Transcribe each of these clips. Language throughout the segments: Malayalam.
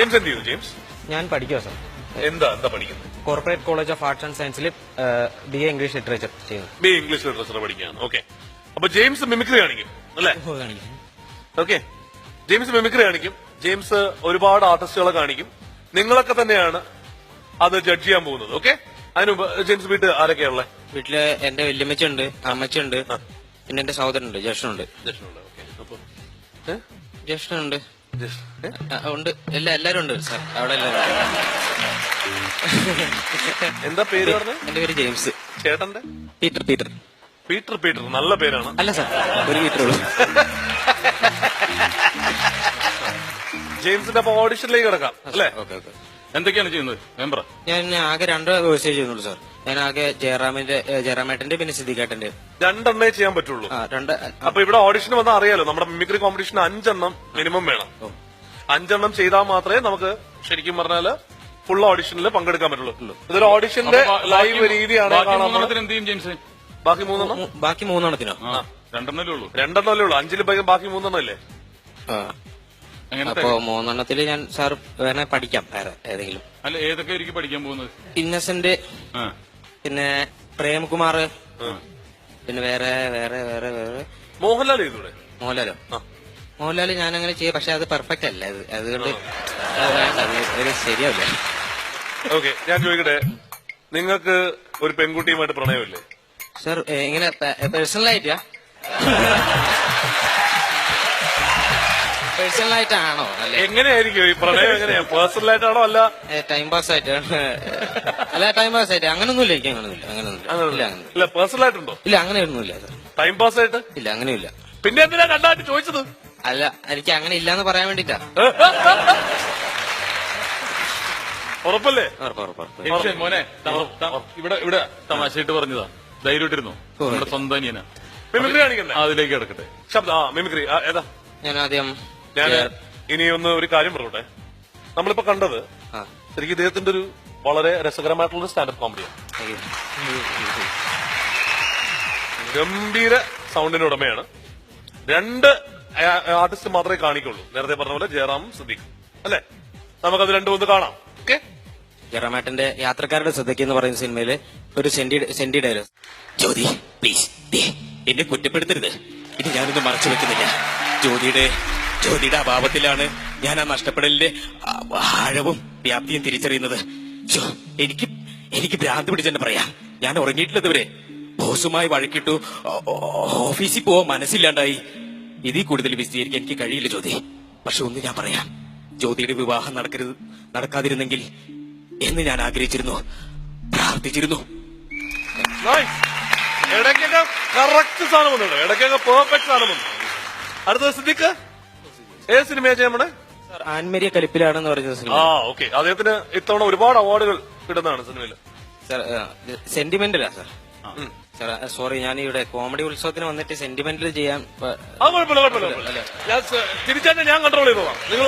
ജെയിംസ് എന്ത് ചെയ്യുന്നു? ജെയിംസ് ഞാൻ പഠിക്കുവാ സാർ. എന്താ പഠിക്കുന്നത്? Corporate college of arts and സയൻസിൽ BA ഇംഗ്ലീഷ് ലിറ്ററേച്ചർ ചെയ്യുന്നു. BA ഇംഗ്ലീഷ് ലിറ്ററേച്ചർ പഠിക്കുകയാണ്. ഓക്കെ. അപ്പൊ ജെയിംസ് മിമിക്രി കാണിക്കും അല്ലേ? ഓക്കെ. ജെയിംസ് മിമിക്രി കാണിക്കും. ജെയിംസ് ഒരുപാട് ആർട്ടിസ്റ്റുകളെ കാണിക്കും. നിങ്ങളൊക്കെ തന്നെയാണ് അത് ജഡ്ജ് ചെയ്യാൻ പോകുന്നത്. ഓക്കെ. അതിനുമുമ്പ് ജെയിംസ് വീട്ടിൽ ആരൊക്കെയാണുള്ളത്? വീട്ടില് എന്റെ വല്യമ്മച്ചുണ്ട്, അമ്മച്ചുണ്ട്, പിന്നെ എന്റെ സഹോദരനുണ്ട്, ജ്യേഷ്ഠനുണ്ട്. ജ്യേഷ്ഠനുണ്ട് ഉണ്ട്, എല്ലാരും ഉണ്ട് സാർ. അവിടെ എല്ലാവരും. എന്താ പേര് പറഞ്ഞത്? എന്റെ പേര് ജെയിംസ്. ചേട്ടന്റെ? പീറ്റർ. പീറ്റർ നല്ല പേരാണ്. അല്ല സാർ, ഒരു പീറ്റർ ഉള്ളൂ. ജെയിംസിന്റെ അപ്പൊ ഓഡിഷനിലേക്ക് കിടക്കാം അല്ലേ? എന്തൊക്കെയാണ് ചെയ്യുന്നത് മെമ്പർ? ഞാൻ ആകെ 2 കോഴ്സേ ചെയ്യുന്നുള്ളൂ സാർ. ഞാൻ ആകെ ജയറാമേട്ടന്റെ പിന്നെ സിദ്ദിഖേട്ടന്റെ 2 എണ്ണേ ചെയ്യാൻ പറ്റുള്ളൂ. അപ്പൊ ഇവിടെ ഓഡിഷൻ വന്നാൽ അറിയാലോ, നമ്മുടെ മിമിക്രി കോമ്പറ്റീഷൻ 5 എണ്ണം മിനിമം വേണം. 5 എണ്ണം ചെയ്താൽ മാത്രമേ നമുക്ക് ശരിക്കും പറഞ്ഞാല് ഫുൾ ഓഡിഷനിൽ പങ്കെടുക്കാൻ പറ്റുള്ളൂ. ഇതൊരു ഓഡിഷന്റെ ലൈവ് രീതിയാണ്. എന്ത് ചെയ്യും ജെയിംസ്? ബാക്കി 3 ബാക്കി 3 എണ്ണത്തിനോ? 2 ഉള്ളൂ. 2 ഉള്ളൂ. 5 ബാക്കി 3 എണ്ണല്ലേ? അപ്പൊ 3 എണ്ണത്തില് ഞാൻ സാർ വേണേ പഠിക്കാം വേറെ ഏതെങ്കിലും. അല്ല, ഏതൊക്കെ ആയിരിക്കും പഠിക്കാൻ പോകുന്നത്? ഇന്നസെന്റ്, പിന്നെ പ്രേംകുമാർ, പിന്നെ വേറെ മോഹൻലാൽ ചെയ്തൂടെ? മോഹൻലാല് ഞാൻ അങ്ങനെ ചെയ്യാം, പക്ഷെ അത് പെർഫെക്റ്റ് അല്ല. അതുകൊണ്ട് അത് ശരിയാവില്ല. ഓക്കെ, ഞാൻ ചോദിക്കട്ടെ, നിങ്ങൾക്ക് ഒരു പെൺകുട്ടിയുമായിട്ട് പ്രണയമില്ലേ? സാർ ഇങ്ങനെ പേഴ്സണലായിട്ടാ? പേഴ്സണലായിട്ടാണോ? അല്ലെ എങ്ങനെയായിരിക്കും ഈ പ്രണയം? എങ്ങനെയാ, പേഴ്സണലായിട്ടാണോ അല്ല ടൈം പാസ് ആയിട്ടാണ്? അല്ല, ടൈം പാസ് ആയിട്ട് അങ്ങനൊന്നുമില്ല. എനിക്ക് അങ്ങനൊന്നുമില്ല. പേഴ്സണലായിട്ടുണ്ടോ? ഇല്ല, അങ്ങനെയൊന്നുമില്ല സാർ. ടൈം പാസ് ആയിട്ട് ഇല്ല, അങ്ങനെയില്ല. പിന്നെ എന്തിനാ കണ്ടായിട്ട് ചോദിച്ചത്? അല്ല, എനിക്ക് അങ്ങനെ ഇല്ലാന്ന് പറയാൻ വേണ്ടിട്ടാ. ഉറപ്പല്ലേ? മോനെ, ഇവിടെ തമാശയായിട്ട് പറഞ്ഞതാ, ധൈര്യമായിട്ടിരുന്നു. നമ്മുടെ സ്വന്തം അനിയനാ. മിമിക്രി കാണിക്കണ്ടേ? അതിലേക്ക് കിടക്കട്ടെ. മിമിക്രി ഏതാ? ഞാൻ ആദ്യം ഇനി ഒരു കാര്യം പറഞ്ഞോട്ടെ. നമ്മളിപ്പോ കണ്ടത് ശരിക്കും ഇദ്ദേഹത്തിന്റെ ഒരു വളരെ രസകരമായിട്ടുള്ള സ്റ്റാൻഡപ്പ് കോമഡിയാണ്. ഗംഭീര സൗണ്ടിന് ഉടമയാണ്. 2 ആർട്ടിസ്റ്റ് മാത്രമേ കാണിക്കുള്ളൂ. നേരത്തെ പറഞ്ഞ പോലെ ജയറാമും സിദ്ദീഖും അല്ലെ? നമുക്കത് 2 കാണാം. ഓക്കെ. ജയറാമേട്ടന്റെ യാത്രക്കാരുടെ ശ്രദ്ധയ്ക്ക് എന്ന് പറയുന്ന സിനിമയില് ഒരു സെന്റി ഡയലോഗ്. ജ്യോതി പ്ലീസ്, എന്നെ കുറ്റപ്പെടുത്തരുത്. ഇത് ഞാനൊന്നും മറച്ചു വെക്കുന്നില്ല. ജ്യോതിയുടെ അഭാവത്തിലാണ് ഞാൻ ആ നഷ്ടപ്പെടലിന്റെ ആഴവും വ്യാപ്തിയും തിരിച്ചറിയുന്നത്. എനിക്ക് ഭ്രാന്ത് പിടിച്ചെന്നെ പറയാം. ഞാൻ ഉറങ്ങിയിട്ടില്ലതുവരെ ബോസുമായി വഴക്കിട്ടു, ഓഫീസിൽ പോവാൻ മനസ്സില്ലാണ്ടായി. ഇതിൽ കൂടുതൽ വിശദീകരിക്കാൻ എനിക്ക് കഴിയില്ല ജ്യോതി. പക്ഷെ ഒന്ന് ഞാൻ പറയാം, ജ്യോതിയുടെ വിവാഹം നടക്കാതിരുന്നെങ്കിൽ എന്ന് ഞാൻ ആഗ്രഹിച്ചിരുന്നു, പ്രാർത്ഥിച്ചിരുന്നു. ഇടയ്ക്കൊക്കെ കറക്റ്റ് സാധനം വന്നു, ഇടയ്ക്കൊക്കെ പെർഫെക്റ്റ് സാധനം വന്നു. അടുത്ത സിദ്ദീഖ് ഏത് സിനിമയാ നമ്മുടെ? ആൻമരിയ കലിപ്പിലാണെന്ന് പറഞ്ഞ സിനിമ. ഓക്കെ. അദ്ദേഹത്തിന് ഇത്തവണ ഒരുപാട് അവാർഡുകൾ കിട്ടുന്നതാണ് സിനിമയിൽ. സാർ സെന്റിമെന്റലാ സാർ. സാർ സോറി, ഞാൻ ഇവിടെ കോമഡി ഉത്സവത്തിന് വന്നിട്ട് സെന്റിമെന്റൽ ചെയ്യാൻ തിരിച്ചാൽ ഞാൻ കൺട്രോൾ ചെയ്തോളാം. നിങ്ങൾ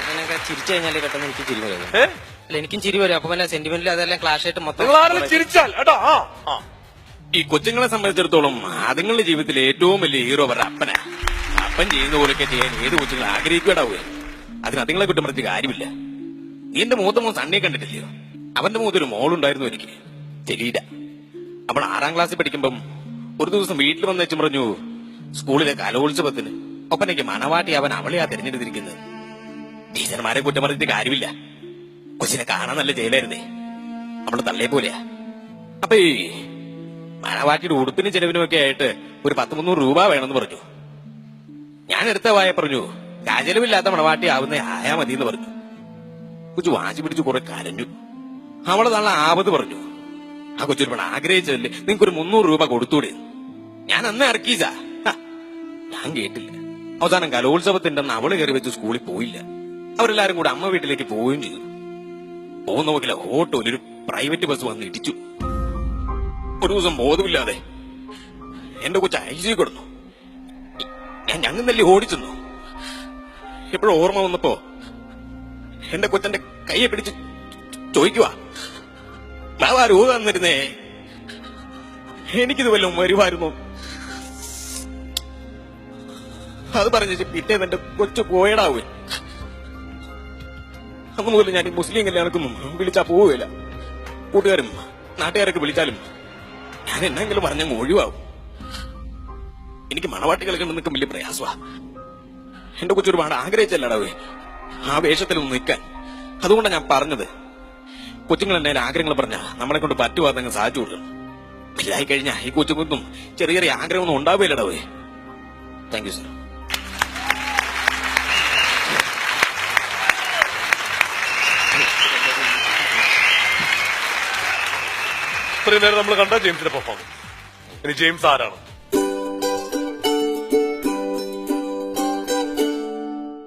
ഇങ്ങനെയൊക്കെ ചിരിച്ചു കഴിഞ്ഞാൽ പെട്ടെന്ന് എനിക്ക് ചിരി വരും. അല്ല, എനിക്കും ചിരി വരും. അപ്പൊ പിന്നെ സെന്റിമെന്റൽ അതെല്ലാം ക്ലാഷ് ആയിട്ട് മൊത്തം ചിരിച്ചാൽ ഈ കൊച്ചുങ്ങളെ സംബന്ധിച്ചിടത്തോളം അതുങ്ങളുടെ ജീവിതത്തിലെ ഏറ്റവും വലിയ ഹീറോ അവരുടെ അപ്പനാ. അപ്പൻ ചെയ്യുന്ന പോലൊക്കെ ചെയ്യാൻ ഏത് കൊച്ചുങ്ങൾ ആഗ്രഹിക്കുകയാവുക. അതിന് അതുങ്ങളെ കുറ്റം പറഞ്ഞ കാര്യമില്ല. നീ എന്റെ മൂത്ത മോൻ സണ്ണിയെ കണ്ടിട്ടില്ലയോ? അവന്റെ മൂത്തൊരു മോളുണ്ടായിരുന്നു എനിക്ക്, ജലീല. അവൾ 6ാം ക്ലാസ്സിൽ പഠിക്കുമ്പം ഒരു ദിവസം വീട്ടിൽ വന്ന് വെച്ചും പറഞ്ഞു, സ്കൂളിലെ കലോത്സവത്തിന് ഒപ്പനയ്ക്ക് മണവാട്ടി അവൻ അവളെയാ തിരഞ്ഞെടുത്തിരിക്കുന്നത്. ടീച്ചർമാരെ കുറ്റം പറഞ്ഞിട്ട് കാര്യമില്ല. കൊച്ചിനെ കാണാൻ നല്ല ജയിലായിരുന്നേ. അവള് തള്ളയെ പോലെയാ. അപ്പൊ ഈ മണവാട്ടിയുടെ ഉടുപ്പിനും ചെലവിനും ഒക്കെ ആയിട്ട് ഒരു 200-300 രൂപ വേണമെന്ന് പറഞ്ഞു. ഞാൻ എടുത്ത വായ പറഞ്ഞു, കാജലമില്ലാത്ത മണവാട്ടി ആവുന്ന ആയാ മതി എന്ന് പറഞ്ഞു. കൊച്ചു വാശി പിടിച്ച് കുറെ കരഞ്ഞു. അവള് നല്ല ആപത് പറഞ്ഞു. ആ കൊച്ചൊരു ആഗ്രഹിച്ചതല്ലേ, നിങ്ങൾക്കൊരു 300 രൂപ കൊടുത്തൂടെ? ഞാൻ അന്ന് ഇറക്കീസാ. ഞാൻ കേട്ടില്ല. അവസാനം കലോത്സവത്തിന്റെ അന്ന് അവള് കയറി വെച്ച് സ്കൂളിൽ പോയില്ല. അവരെല്ലാരും കൂടെ അമ്മ വീട്ടിലേക്ക് പോവുകയും ചെയ്തു. പോകുന്ന നോക്കില്ല, ഓട്ടോയിൽ ഒരു പ്രൈവറ്റ് ബസ് വന്ന് ഇടിച്ചു. ഒരു ദിവസം ബോധമില്ലാതെ എന്റെ കൊച്ചു ഐസിയു കിടന്നു. ഞാൻ ഞങ്ങന്നല്ലേ ഓടിച്ചെന്നു. എപ്പോഴും ഓർമ്മ വന്നപ്പോ എന്റെ കൊച്ചന്റെ കയ്യെ പിടിച്ച് ചോദിക്കുവാ, രൂപ തന്നിരുന്നേ, എനിക്കിത് വല്ലതും വരുമായിരുന്നു. അത് പറഞ്ഞ പിറ്റേന്ന് എന്റെ കൊച്ചു പോയടാവേ. അന്ന് മുതൽ ഞാൻ ഈ മുസ്ലിം കല്യാണക്കൊന്നും വിളിച്ചാ പോവുകയില്ല. കൂട്ടുകാരും നാട്ടുകാരൊക്കെ വിളിച്ചാലും ഞാൻ എന്നെങ്കിലും പറഞ്ഞങ്ങ് ഒഴിവാകും. എനിക്ക് മണവാട്ടികളൊക്കെ നിൽക്കും വലിയ പ്രയാസമാ. എന്റെ കൊച്ചു ഒരുപാട് ആഗ്രഹിച്ചല്ലടാവേ ആ വേഷത്തിലൊന്ന് നിൽക്കാൻ. അതുകൊണ്ടാണ് ഞാൻ പറഞ്ഞത്, കൊച്ചുങ്ങൾ എന്നെ ആഗ്രഹങ്ങൾ പറഞ്ഞ നമ്മളെ കൊണ്ട് പറ്റുവാതങ്ങ് സാധിച്ചു കൊടുക്കണം. വലുതായി കഴിഞ്ഞാ ഈ കൊച്ചുങ്ങൾക്കും ചെറിയ ചെറിയ ആഗ്രഹമൊന്നും ഉണ്ടാവുകയില്ലടാവേ. Thank you sir. ഇത്രയും നേരം നമ്മൾ കണ്ട ജെയിംസിന്റെ പെർഫോമൻസ്. ഇനി ജെയിംസ് ആരാണ്?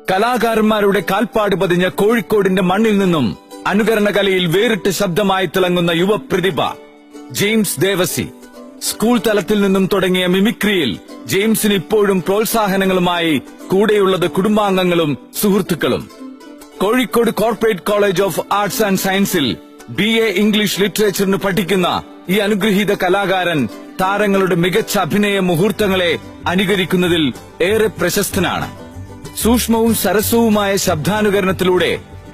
കലാകാരന്മാരുടെ കാൽപ്പാട് പതിഞ്ഞ കോഴിക്കോടിന്റെ മണ്ണിൽ നിന്നും അനുകരണ കലയിൽ വേറിട്ട് ശബ്ദമായി തിളങ്ങുന്ന യുവപ്രതിഭ ജെയിംസ് ദേവസി. സ്കൂൾ തലത്തിൽ നിന്നും തുടങ്ങിയ മിമിക്രിയിൽ ജെയിംസിന് ഇപ്പോഴും പ്രോത്സാഹനങ്ങളുമായി കൂടെയുള്ളത് കുടുംബാംഗങ്ങളും സുഹൃത്തുക്കളും. Kozhikode corporate college of arts and സയൻസിൽ BA ഇംഗ്ലീഷ് ലിറ്ററേച്ചറിന് പഠിക്കുന്ന ഈ അനുഗ്രഹീത കലാകാരൻ താരങ്ങളുടെ മികച്ച അഭിനയ മുഹൂർത്തങ്ങളെ അനുകരിക്കുന്നതിൽ ഏറെ പ്രശസ്തനാണ്. സൂക്ഷ്മവും സരസവുമായ ശബ്ദാനുകരണത്തിലൂടെ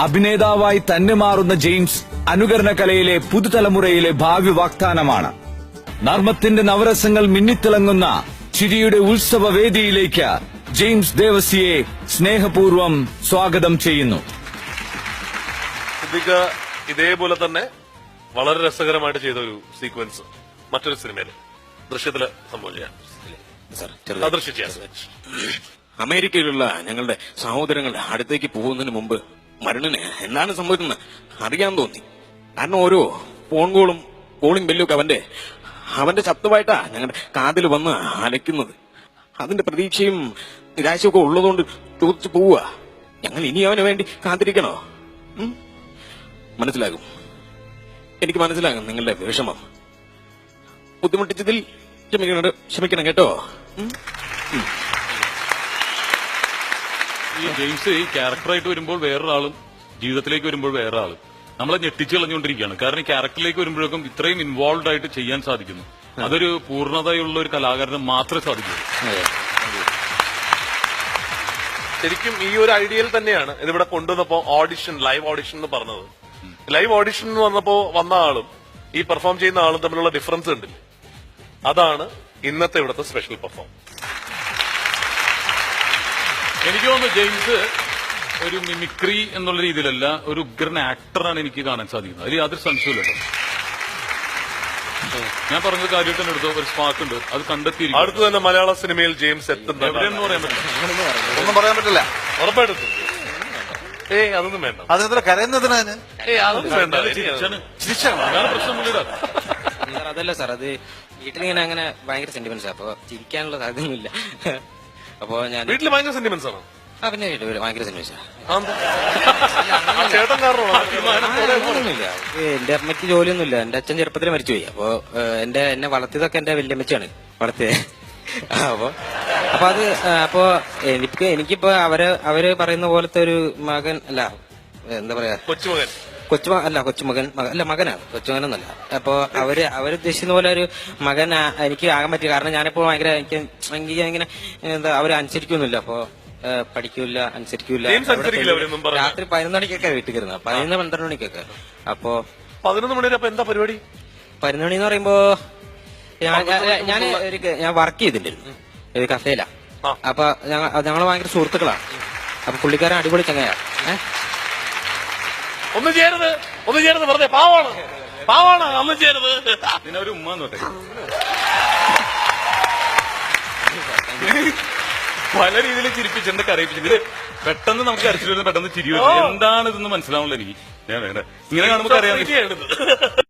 അഭിനേതാവായി തന്നെ മാറുന്ന ജെയിംസ് അനുകരണ കലയിലെ പുതുതലമുറയിലെ ഭാവി വാഗ്ദാനമാണ്. നർമ്മത്തിന്റെ നവരസങ്ങൾ മിന്നിത്തിളങ്ങുന്ന ചിരിയുടെ ഉത്സവവേദിയിലേക്ക് ജെയിംസ് ദേവസിയെ സ്നേഹപൂർവ്വം സ്വാഗതം ചെയ്യുന്നു. ഇതേപോലെ തന്നെ വളരെ രസകരമായിട്ട് ചെയ്ത ഒരു സീക്വൻസ് മറ്റൊരു സിനിമയില് ദൃശ്യത്തില് സംഭവിച്ച അമേരിക്കയിലുള്ള ഞങ്ങളുടെ സഹോദരങ്ങളുടെ അടുത്തേക്ക് പോകുന്നതിന് മുമ്പ് മരണന് എന്താണ് സംഭവിക്കുന്നത് അറിയാൻ തോന്നി. കാരണം ഓരോ ഫോൺ കോളും കോളിംഗ് ബെല്ലൊക്കെ അവന്റെ ശബ്ദമായിട്ടാ ഞങ്ങളുടെ കാതിൽ വന്ന് അലയ്ക്കുന്നത്. അതിന്റെ പ്രതീക്ഷയും നിരാശയൊക്കെ ഉള്ളതുകൊണ്ട് ചോദിച്ചു പോവുക. ഞങ്ങൾ ഇനി അവന് വേണ്ടി കാത്തിരിക്കണോ? മനസ്സിലാകും, എനിക്ക് മനസ്സിലാകും നിങ്ങളുടെ വിഷമം. ബുദ്ധിമുട്ടിച്ചതിൽ ക്ഷമിക്കണം കേട്ടോ. ഈ ജെയിംസ് ഈ ക്യാരക്ടറായിട്ട് വരുമ്പോൾ വേറൊരാളും ജീവിതത്തിലേക്ക് വരുമ്പോൾ വേറൊരാളും നമ്മളെ ഞെട്ടിച്ചു കളഞ്ഞുകൊണ്ടിരിക്കുകയാണ്. കാരണം ഈ ക്യാരക്ടറിലേക്ക് വരുമ്പോഴേക്കും ഇത്രയും ഇൻവോൾവ് ആയിട്ട് ചെയ്യാൻ സാധിക്കുന്നു. അതൊരു പൂർണ്ണതയുള്ള ഒരു കലാകാരന് മാത്രമേ സാധിക്കൂ. ശരിക്കും ഈ ഒരു ഐഡിയയിൽ തന്നെയാണ് ഇതിവിടെ കൊണ്ടുവന്നപ്പോ ലൈവ് ഓഡിഷൻ എന്ന് പറഞ്ഞത്. ലൈവ് ഓഡിഷൻ എന്ന് വന്ന ആളും ഈ പെർഫോം ചെയ്യുന്ന ആളും തമ്മിലുള്ള ഡിഫറൻസ് ഉണ്ടല്ലേ, അതാണ് ഇന്നത്തെ ഇവിടുത്തെ സ്പെഷ്യൽ പെർഫോമൻസ്. എനിക്ക് തോന്നുന്നു ജെയിംസ് ഒരു മിമിക്രി എന്നുള്ള രീതിയിലല്ല, ഒരു ഉഗ്രൻ ആക്ടറാണ് എനിക്ക് കാണാൻ സാധിക്കുന്നത്. അതിൽ യാതൊരു സംശയമില്ലല്ലോ. ഞാൻ പറഞ്ഞ കാര്യമായിട്ട് തന്നെ എടുത്തോ, ഒരു സ്പാർക്ക് ഉണ്ട്, അത് കണ്ടെത്തിയിരിക്കും. അടുത്ത് തന്നെ മലയാള സിനിമയിൽ ജെയിംസ് എത്തുന്ന എവിടെയെന്ന് പറയാൻ പറ്റില്ല, ഒന്നും പറയാൻ പറ്റില്ല. ഉറപ്പായിട്ടും അതൊന്നും വേണ്ട. അതെന്താ കരയുന്നതിനാ? അതൊന്നും വേണ്ട. വേറെ പ്രശ്നമില്ല. അതല്ല സാർ, അത് വീട്ടിലിങ്ങനെ അങ്ങനെ ഭയങ്കര സെന്റിമെന്റ്സാ, അപ്പൊ ചിരിക്കാനുള്ള സാധ്യതയൊന്നുമില്ല. അപ്പൊ ഞാൻ വീട്ടിൽ ഭയങ്കര സെന്റിമെന്റ്സ് ആണ്. പിന്നെ ഭയങ്കര സെന്റിമെന്റ്സാ. ചേട്ടൻ കാരണമാണോ? ഒന്നുമില്ല, എന്റെ അമ്മയ്ക്ക് ജോലിയൊന്നുമില്ല. എന്റെ അച്ഛൻ ചെറുപ്പത്തിൽ മരിച്ചുപോയി. അപ്പൊ എന്നെ വളർത്തിയതൊക്കെ എന്റെ വല്യമ്മച്ചാണ് വളർത്തിയത്. അപ്പൊ എനിക്കിപ്പോ അവര് പറയുന്ന പോലത്തെ ഒരു മകൻ അല്ല, എന്താ പറയാ, കൊച്ചുമകൻ അല്ല, മകനാണ്, കൊച്ചുമകനൊന്നല്ല. അപ്പൊ അവരുദ്ദേശിക്കുന്ന പോലെ ഒരു മകൻ എനിക്ക് ആകാൻ പറ്റില്ല. കാരണം ഞാനിപ്പോ ഭയങ്കര എനിക്ക് ഇങ്ങനെ എന്താ അവര് അനുസരിക്കൊന്നുമില്ല. അപ്പൊ പഠിക്കൂല, അനുസരിക്കൂല. രാത്രി 11 മണിക്കൊക്കെ വീട്ടിൽ കയറുന്നത്, 11-12 മണിക്കൊക്കെ. അപ്പൊ 11 മണി വരെ എന്താ പരിപാടി? 11 മണി എന്ന് പറയുമ്പോ ഞാൻ വർക്ക് ചെയ്തിട്ടുണ്ടായിരുന്നു ഒരു കഫേല. അപ്പൊ ഞങ്ങള് ഭയങ്കര സുഹൃത്തുക്കളാണ്. അപ്പൊ പുള്ളിക്കാരൻ അടിപൊളി ചങ്ങയാ. ഒന്നും ചെയ്യരുത് വെറുതെ പാവാണ് ഒന്നും ചെയ്യരുത്. പിന്നെ ഒരു ഉമ്മ നോട്ടെ. പല രീതിയിൽ ചിരിപ്പിച്ച് എന്റെ കരയിപ്പിച്ചെങ്കിൽ പെട്ടെന്ന് നമുക്ക് അരച്ചിട്ട് പെട്ടെന്ന് ചിരി വരും. എന്താണ് ഇതെന്ന് മനസ്സിലാവുള്ളൂ എനിക്ക്. ഇങ്ങനെ കാണുമ്പോൾ അറിയാം.